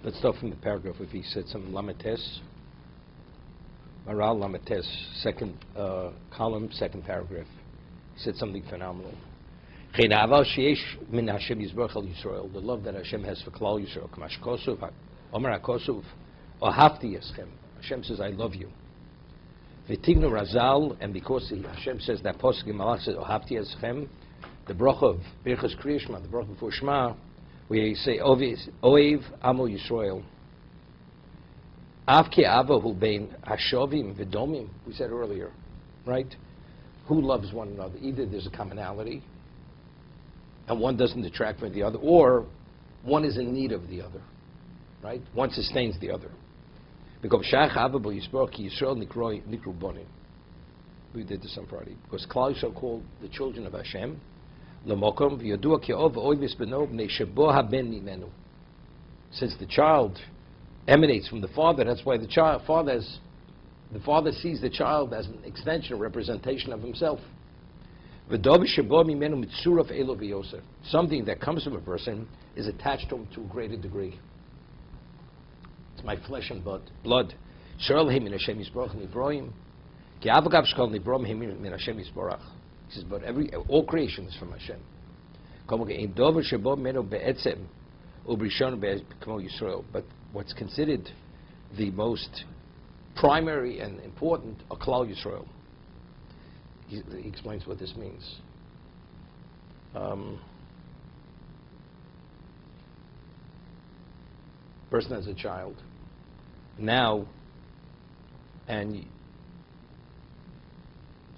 Let's start from the paragraph. If he said some Lamates, Maharal Lamates, second column, second paragraph. He said something phenomenal. The love that Hashem has for Klal Yisrael. Kamash Kosuv, Omer HaKosuv, Ohavti Eschem. Hashem says, I love you. V'tignu Razal, and because Hashem says that Posuk in Malach says, Ohavti Eschem, the bracha of Birchas Kriyishma, the bracha before Shema, we say, Oev Amo Yisrael. Avke Avahu Bein Hashovim V'domim, we said earlier, right? Who loves one another? Either there's a commonality, and one doesn't detract from the other, or one is in need of the other, right? One sustains the other. Because Shach Avabu Yisborach Yisrael Nikru Bonim. We did this on Friday. Because Klal Yisrael called the children of Hashem, L'mokom v'yodua ki'ov oivis beno b'nei shebo haben mimenu. Since the child emanates from the father, that's why the father sees the child as an extension, a representation of himself. Something that comes from a person is attached to him to a greater degree. It's my flesh and blood. He says, but all creation is from Hashem. But what's considered the most primary and important are Klal Yisrael. He explains what this means. Person has a child now, and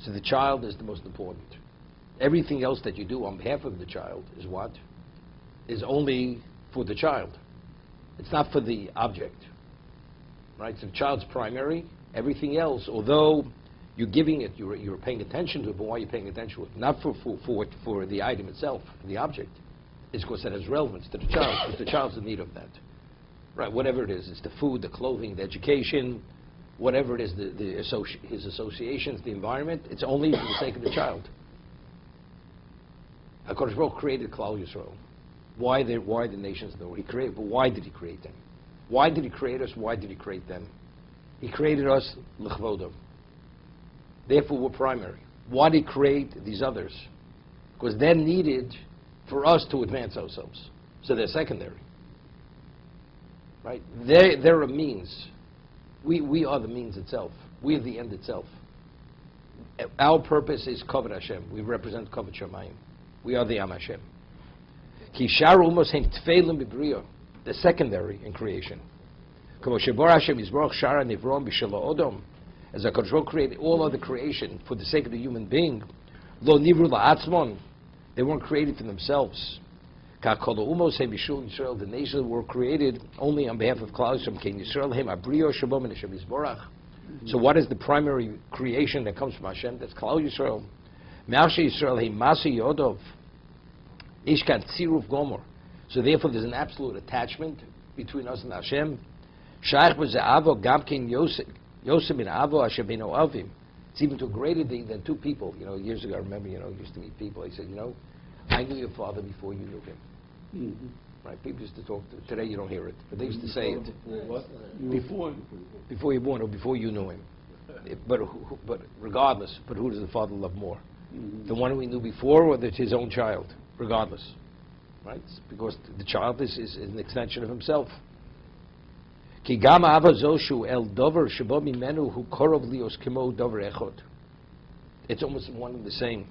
so the child is the most important. Everything else that you do on behalf of the child is what? Is only for the child. It's not for the object. Right? So the child's primary. Everything else, although you're giving it, you're paying attention to it, but why are you paying attention to it? Not for the item itself, for the object. It's because it has relevance to the child, because the child's in need of that. Right? Whatever it is, it's the food, the clothing, the education, whatever it is, his associations, the environment, it's only for the sake of the child. HaKadosh Baruch Hu created Klal Yisrael. Why the nations in the world? He created, but why did he create them? Why did he create us? Why did he create them? He created us l'chvodom. Therefore, we're primary. Why did he create these others? Because they're needed for us to advance ourselves. So they're secondary. Right? They're a means. We are the means itself. We are the end itself. Our purpose is Kavod Hashem. We represent Kavod Shamayim. We are the Am Hashem. Ki shar umos hem tfeilim b'briya, the secondary in creation. Kamo shebor Hashem yizborach shara nivrom b'shelo odom, as HaKadosh Baruch Hu created all other creation for the sake of the human being. Lo nivru la'atzmon, they weren't created for themselves. Ka kol umos hem b'shul Yisrael, the nations were created only on behalf of Klal Yisrael. Ken Yisrael hem abriyo shebo min Hashem yizborach. So what is the primary creation that comes from Hashem? That's Klal Yisrael. Me'ashe Yisrael hem masi yodov. Ishkan tziruf gomer. So therefore there's an absolute attachment between us and Hashem. Shaykh b'ze'avo gamkin Yosef bin Avo Hashem bin Oavim. It's even to a greater degree than two people. Years ago I remember, used to meet people. I said, I knew your father before you knew him. Mm-hmm. Right? People used to talk. Today you don't hear it, but they used to say it. Before you're born or before you knew him. But regardless, but who does the father love more? Mm-hmm. The one we knew before, or his own child? Regardless, right? It's because the child is an extension of himself. Ki gam ava zoshu el dover shebo mimenu hu korov lios kimo dover echod. It's almost one and the same.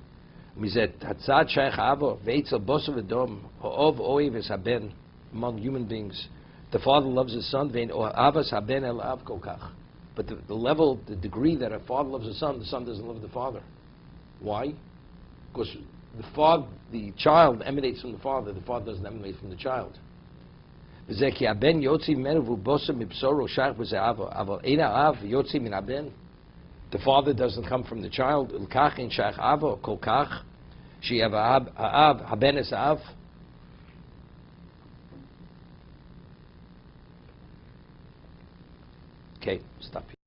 Mizet hatzad shaykh ava veitzel bosov edom ha'ov oiv es haben among human beings. The father loves his son, vein avas haben el av kokach. But the level, the degree that a father loves the son doesn't love the father. Why? Because the child emanates from the father doesn't emanate from the child. The father doesn't come from the child. Okay, stop here.